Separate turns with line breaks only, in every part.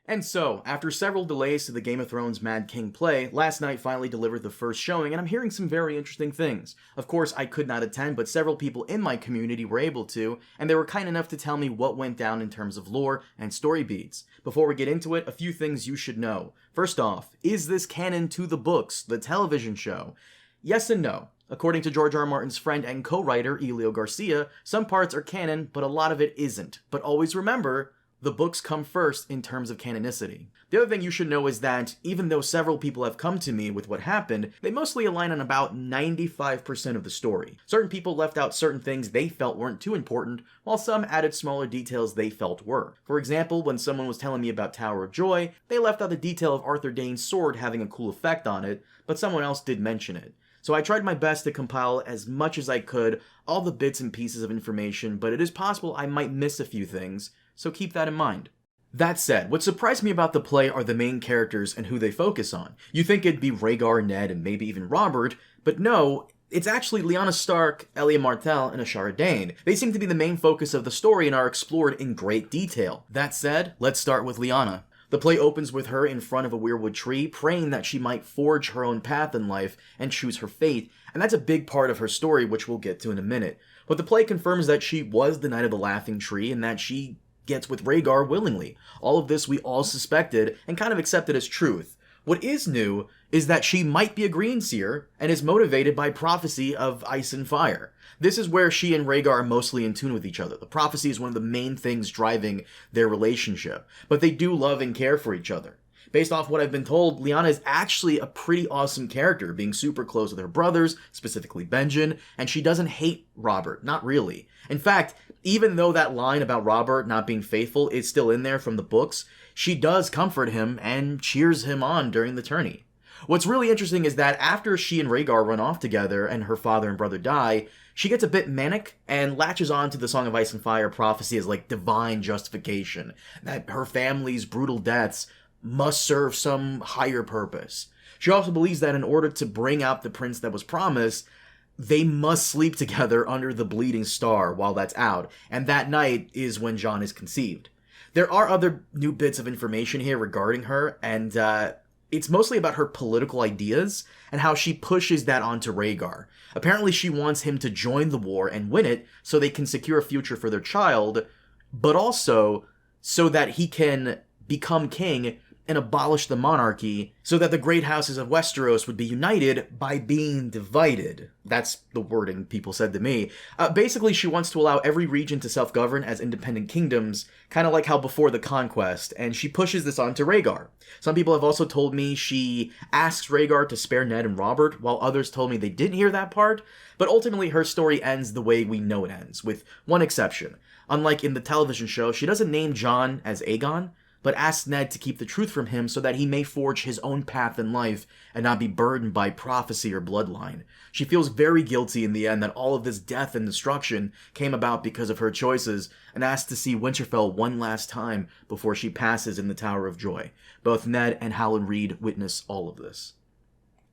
And so, after several delays to the Game of Thrones Mad King play, last night finally delivered the first showing, and I'm hearing some very interesting things. Of course, I could not attend, but several people in my community were able to, and they were kind enough to tell me what went down in terms of lore and story beats. Before we get into it, a few things you should know. First off, is this canon to the books, the television show? Yes and no. According to George R. R. Martin's friend and co-writer, Elio Garcia, some parts are canon, but a lot of it isn't. But always remember, the books come first in terms of canonicity. The other thing you should know is that, even though several people have come to me with what happened, they mostly align on about 95% of the story. Certain people left out certain things they felt weren't too important, while some added smaller details they felt were. For example, when someone was telling me about Tower of Joy, they left out the detail of Arthur Dayne's sword having a cool effect on it, but someone else did mention it. So I tried my best to compile as much as I could, all the bits and pieces of information, but it is possible I might miss a few things, so keep that in mind. That said, what surprised me about the play are the main characters and who they focus on. You think it'd be Rhaegar, Ned, and maybe even Robert, but no, it's actually Lyanna Stark, Elia Martell, and Ashara Dayne. They seem to be the main focus of the story and are explored in great detail. That said, let's start with Lyanna. The play opens with her in front of a weirwood tree, praying that she might forge her own path in life and choose her fate, and that's a big part of her story, which we'll get to in a minute. But the play confirms that she was the Knight of the Laughing Tree, and that she gets with Rhaegar willingly. All of this we all suspected, and kind of accepted as truth. What is new is that she might be a Greenseer, and is motivated by prophecy of ice and fire. This is where she and Rhaegar are mostly in tune with each other. The prophecy is one of the main things driving their relationship, but they do love and care for each other. Based off what I've been told, Lyanna is actually a pretty awesome character, being super close with her brothers, specifically Benjen, and she doesn't hate Robert, not really. In fact, even though that line about Robert not being faithful is still in there from the books, she does comfort him and cheers him on during the tourney. What's really interesting is that after she and Rhaegar run off together and her father and brother die, she gets a bit manic and latches on to the Song of Ice and Fire prophecy as like divine justification, that her family's brutal deaths must serve some higher purpose. She also believes that in order to bring out the prince that was promised, they must sleep together under the bleeding star while that's out, and that night is when Jon is conceived. There are other new bits of information here regarding her, and it's mostly about her political ideas and how she pushes that onto Rhaegar. Apparently she wants him to join the war and win it so they can secure a future for their child, but also so that he can become king and abolish the monarchy so that the great houses of Westeros would be united by being divided. That's the wording people said to me. Basically, she wants to allow every region to self-govern as independent kingdoms, kind of like how before the conquest, and she pushes this on to Rhaegar. Some people have also told me she asks Rhaegar to spare Ned and Robert, while others told me they didn't hear that part, but ultimately her story ends the way we know it ends, with one exception. Unlike in the television show, she doesn't name Jon as Aegon, but asks Ned to keep the truth from him so that he may forge his own path in life and not be burdened by prophecy or bloodline. She feels very guilty in the end that all of this death and destruction came about because of her choices, and asks to see Winterfell one last time before she passes in the Tower of Joy. Both Ned and Howland Reed witness all of this.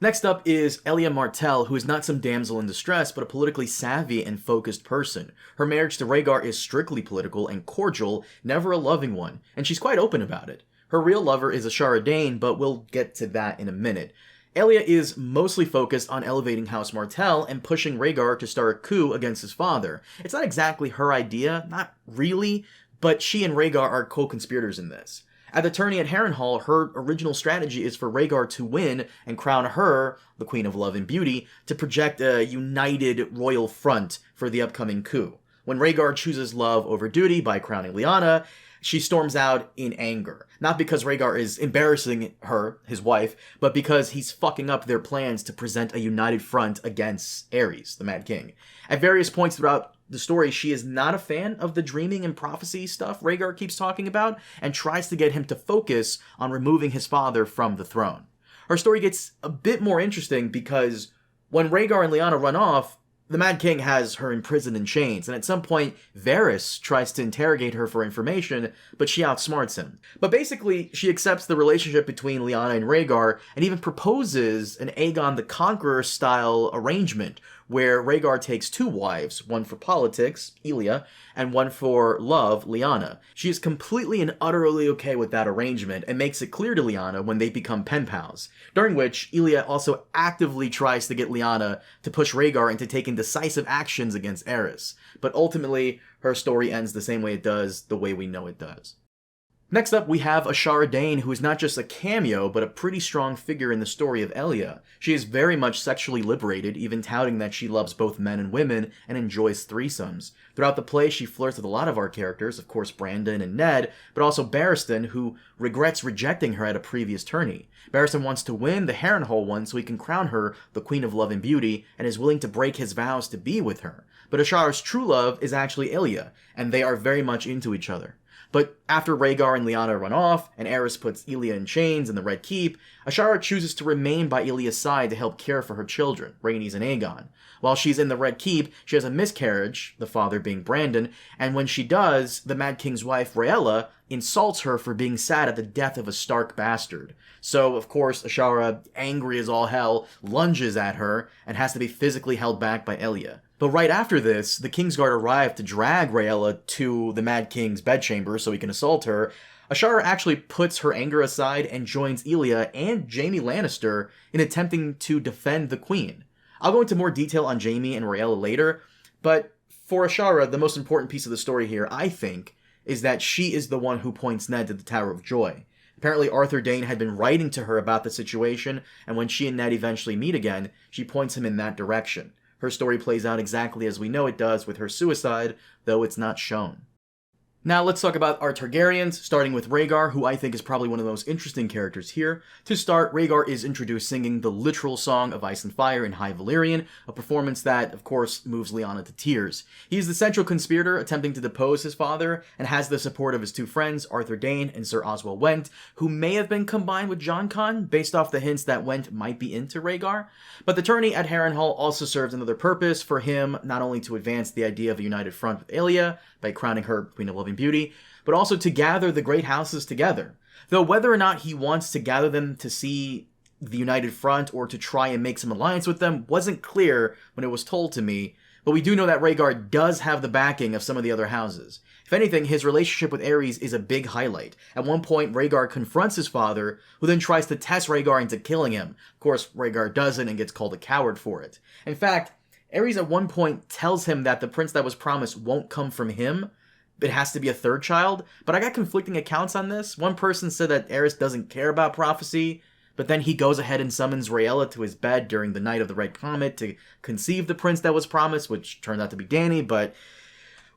Next up is Elia Martell, who is not some damsel in distress, but a politically savvy and focused person. Her marriage to Rhaegar is strictly political and cordial, never a loving one, and she's quite open about it. Her real lover is Ashara Dayne, but we'll get to that in a minute. Elia is mostly focused on elevating House Martell and pushing Rhaegar to start a coup against his father. It's not exactly her idea, not really, but she and Rhaegar are co-conspirators in this. At the tourney at Harrenhal, her original strategy is for Rhaegar to win and crown her, the Queen of Love and Beauty, to project a united royal front for the upcoming coup. When Rhaegar chooses love over duty by crowning Lyanna, she storms out in anger. Not because Rhaegar is embarrassing her, his wife, but because he's fucking up their plans to present a united front against Aerys, the Mad King. At various points throughout the story, she is not a fan of the dreaming and prophecy stuff Rhaegar keeps talking about, and tries to get him to focus on removing his father from the throne. Her story gets a bit more interesting because when Rhaegar and Lyanna run off, the Mad King has her imprisoned in chains, and at some point, Varys tries to interrogate her for information, but she outsmarts him. But basically, she accepts the relationship between Lyanna and Rhaegar, and even proposes an Aegon the Conqueror-style arrangement, where Rhaegar takes 2 wives, one for politics, Elia, and one for love, Lyanna. She is completely and utterly okay with that arrangement and makes it clear to Lyanna when they become pen pals, during which Elia also actively tries to get Lyanna to push Rhaegar into taking decisive actions against Aerys. But ultimately, her story ends the same way it does, the way we know it does. Next up, we have Ashara Dayne, who is not just a cameo, but a pretty strong figure in the story of Elia. She is very much sexually liberated, even touting that she loves both men and women and enjoys threesomes. Throughout the play, she flirts with a lot of our characters, of course Brandon and Ned, but also Barristan, who regrets rejecting her at a previous tourney. Barristan wants to win the Harrenhal one so he can crown her the Queen of Love and Beauty, and is willing to break his vows to be with her. But Ashara's true love is actually Elia, and they are very much into each other. But after Rhaegar and Lyanna run off, and Aerys puts Elia in chains in the Red Keep, Ashara chooses to remain by Elia's side to help care for her children, Rhaenys and Aegon. While she's in the Red Keep, she has a miscarriage, the father being Brandon, and when she does, the Mad King's wife, Rhaella, insults her for being sad at the death of a Stark bastard. So, of course, Ashara, angry as all hell, lunges at her, and has to be physically held back by Elia. But right after this, the Kingsguard arrive to drag Rhaella to the Mad King's bedchamber so he can assault her. Ashara actually puts her anger aside and joins Elia and Jaime Lannister in attempting to defend the Queen. I'll go into more detail on Jaime and Rhaella later, but for Ashara, the most important piece of the story here, I think, is that she is the one who points Ned to the Tower of Joy. Apparently Arthur Dayne had been writing to her about the situation, and when she and Ned eventually meet again, she points him in that direction. Her story plays out exactly as we know it does with her suicide, though it's not shown. Now let's talk about our Targaryens, starting with Rhaegar, who I think is probably one of the most interesting characters here. To start, Rhaegar is introduced singing the literal Song of Ice and Fire in High Valyrian, a performance that, of course, moves Lyanna to tears. He is the central conspirator attempting to depose his father, and has the support of his 2 friends, Arthur Dayne and Sir Oswell Went, who may have been combined with Jon Con, based off the hints that Went might be into Rhaegar. But the tourney at Harrenhal also serves another purpose for him, not only to advance the idea of a united front with Elia, by crowning her Queen of Love and Beauty, but also to gather the great houses together. Though whether or not he wants to gather them to see the united front or to try and make some alliance with them wasn't clear when it was told to me, but we do know that Rhaegar does have the backing of some of the other houses. If anything, his relationship with Aerys is a big highlight. At one point, Rhaegar confronts his father, who then tries to test Rhaegar into killing him. Of course, Rhaegar doesn't and gets called a coward for it. In fact, Aerys at one point tells him that the prince that was promised won't come from him. It has to be a 3rd child. But I got conflicting accounts on this. One person said that Aerys doesn't care about prophecy, but then he goes ahead and summons Rhaella to his bed during the night of the Red Comet to conceive the prince that was promised, which turned out to be Dany, but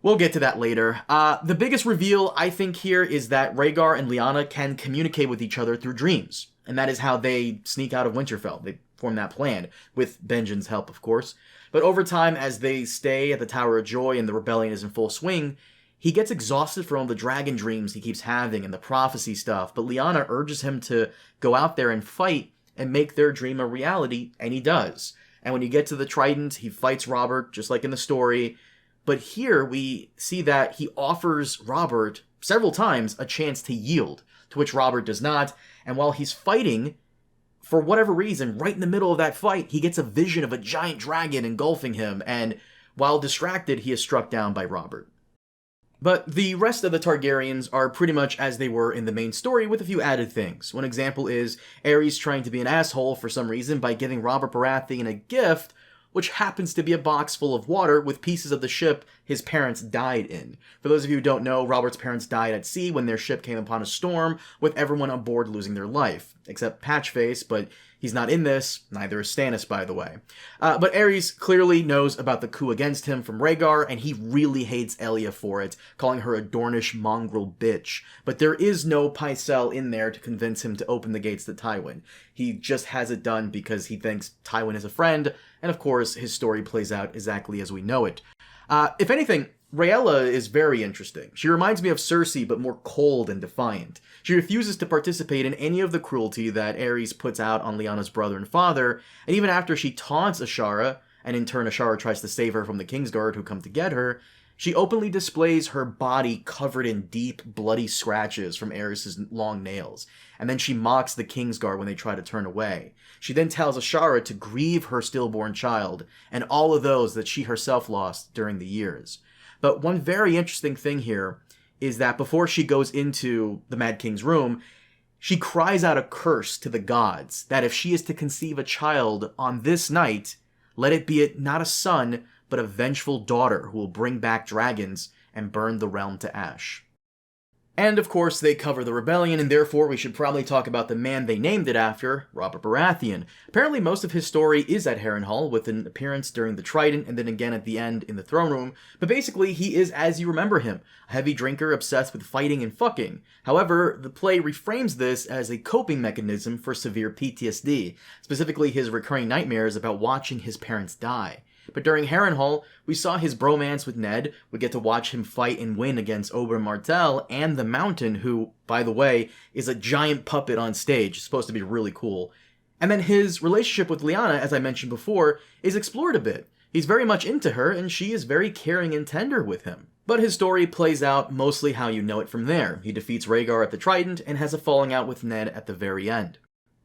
we'll get to that later. The biggest reveal, I think, here is that Rhaegar and Lyanna can communicate with each other through dreams. And that is how they sneak out of Winterfell. They form that plan, with Benjen's help, of course. But over time, as they stay at the Tower of Joy and the rebellion is in full swing, he gets exhausted from all the dragon dreams he keeps having and the prophecy stuff, but Lyanna urges him to go out there and fight and make their dream a reality, and he does. And when you get to the Trident, he fights Robert, just like in the story. But here we see that he offers Robert several times a chance to yield, to which Robert does not, and while he's fighting, for whatever reason, right in the middle of that fight, he gets a vision of a giant dragon engulfing him, and while distracted, he is struck down by Robert. But the rest of the Targaryens are pretty much as they were in the main story, with a few added things. One example is Aerys trying to be an asshole for some reason by giving Robert Baratheon a gift, which happens to be a box full of water with pieces of the ship his parents died in. For those of you who don't know, Robert's parents died at sea when their ship came upon a storm, with everyone on board losing their life. Except Patchface, but he's not in this, neither is Stannis, by the way. But Aerys clearly knows about the coup against him from Rhaegar, and he really hates Elia for it, calling her a Dornish mongrel bitch. But there is no Pycelle in there to convince him to open the gates to Tywin. He just has it done because he thinks Tywin is a friend, and of course, his story plays out exactly as we know it. If anything, Rhaella is very interesting. She reminds me of Cersei, but more cold and defiant. She refuses to participate in any of the cruelty that Aerys puts out on Lyanna's brother and father, and even after she taunts Ashara, and in turn Ashara tries to save her from the Kingsguard who come to get her, She openly displays her body covered in deep, bloody scratches from Aerys' long nails, and then she mocks the Kingsguard when they try to turn away. She then tells Ashara to grieve her stillborn child, and all of those that she herself lost during the years. But one very interesting thing here is that before she goes into the Mad King's room, she cries out a curse to the gods, that if she is to conceive a child on this night, let it be not a son, but a vengeful daughter who will bring back dragons and burn the realm to ash. And of course they cover the rebellion, and therefore we should probably talk about the man they named it after, Robert Baratheon. Apparently most of his story is at Harrenhal, with an appearance during the Trident and then again at the end in the throne room, but basically he is as you remember him, a heavy drinker obsessed with fighting and fucking. However, the play reframes this as a coping mechanism for severe PTSD, specifically his recurring nightmares about watching his parents die. But during Harrenhal, we saw his bromance with Ned. We get to watch him fight and win against Oberyn Martell and the Mountain, who, by the way, is a giant puppet on stage. It's supposed to be really cool. And then his relationship with Lyanna, as I mentioned before, is explored a bit. He's very much into her, and she is very caring and tender with him. But his story plays out mostly how you know it from there. He defeats Rhaegar at the Trident and has a falling out with Ned at the very end.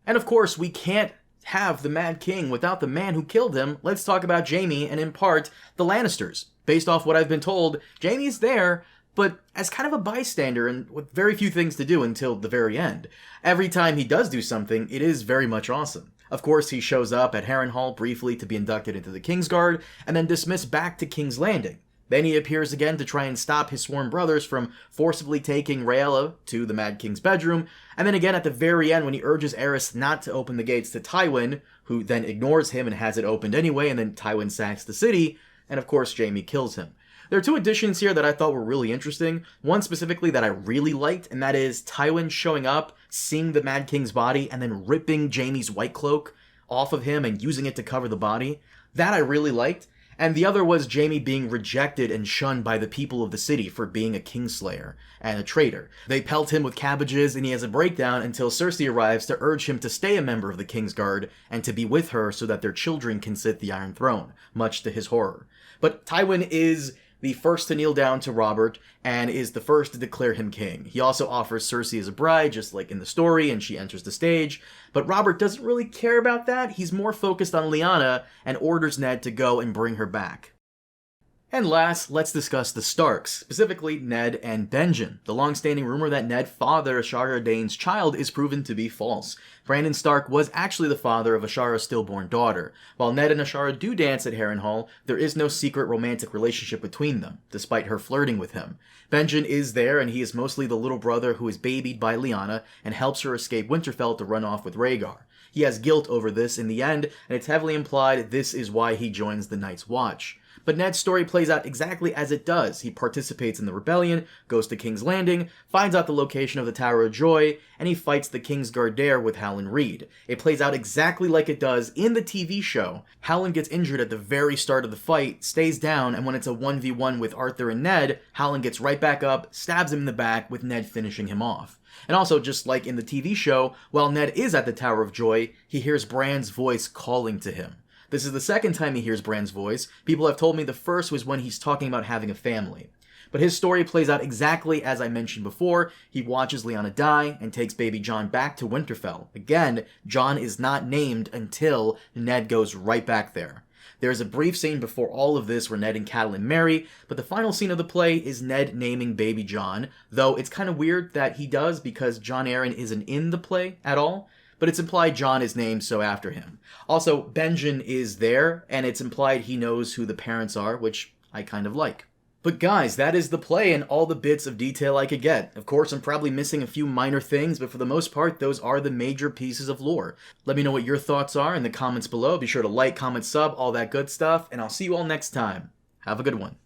And of course, we can't have the Mad King without the man who killed him. Let's talk about Jaime and, in part, the Lannisters. Based off what I've been told, Jaime's there, but as kind of a bystander and with very few things to do until the very end. Every time he does do something, it is very much awesome. Of course, he shows up at Harrenhal briefly to be inducted into the Kingsguard, and then dismissed back to King's Landing. Then he appears again to try and stop his sworn brothers from forcibly taking Rhaella to the Mad King's bedroom, and then again at the very end when he urges Aerys not to open the gates to Tywin, who then ignores him and has it opened anyway, and then Tywin sacks the city, and of course Jaime kills him. There are two additions here that I thought were really interesting, one specifically that I really liked, and that is Tywin showing up, seeing the Mad King's body, and then ripping Jaime's white cloak off of him and using it to cover the body. That I really liked. And the other was Jaime being rejected and shunned by the people of the city for being a kingslayer and a traitor. They pelt him with cabbages and he has a breakdown until Cersei arrives to urge him to stay a member of the Kingsguard and to be with her so that their children can sit the Iron Throne, much to his horror. But Tywin is the first to kneel down to Robert and is the first to declare him king. He also offers Cersei as a bride, just like in the story, and she enters the stage. But Robert doesn't really care about that. He's more focused on Lyanna and orders Ned to go and bring her back. And last, let's discuss the Starks, specifically Ned and Benjen. The long-standing rumor that Ned fathered Ashara Dayne's child is proven to be false. Brandon Stark was actually the father of Ashara's stillborn daughter. While Ned and Ashara do dance at Harrenhal, there is no secret romantic relationship between them, despite her flirting with him. Benjen is there, and he is mostly the little brother who is babied by Lyanna and helps her escape Winterfell to run off with Rhaegar. He has guilt over this in the end, and it's heavily implied this is why he joins the Night's Watch. But Ned's story plays out exactly as it does. He participates in the rebellion, goes to King's Landing, finds out the location of the Tower of Joy, and he fights the Kingsguard there with Howland Reed. It plays out exactly like it does in the TV show. Howland gets injured at the very start of the fight, stays down, and when it's a 1v1 with Arthur and Ned, Howland gets right back up, stabs him in the back, with Ned finishing him off. And also, just like in the TV show, while Ned is at the Tower of Joy, he hears Bran's voice calling to him. This is the second time he hears Bran's voice. People have told me the first was when he's talking about having a family. But his story plays out exactly as I mentioned before. He watches Lyanna die and takes baby Jon back to Winterfell. Again, Jon is not named until Ned goes right back there. There's a brief scene before all of this where Ned and Catelyn marry, but the final scene of the play is Ned naming baby Jon, though it's kind of weird that he does because Jon Arryn isn't in the play at all. But it's implied Jon is named so after him. Also, Benjen is there, and it's implied he knows who the parents are, which I kind of like. But guys, that is the play and all the bits of detail I could get. Of course, I'm probably missing a few minor things, but for the most part, those are the major pieces of lore. Let me know what your thoughts are in the comments below. Be sure to like, comment, sub, all that good stuff, and I'll see you all next time. Have a good one.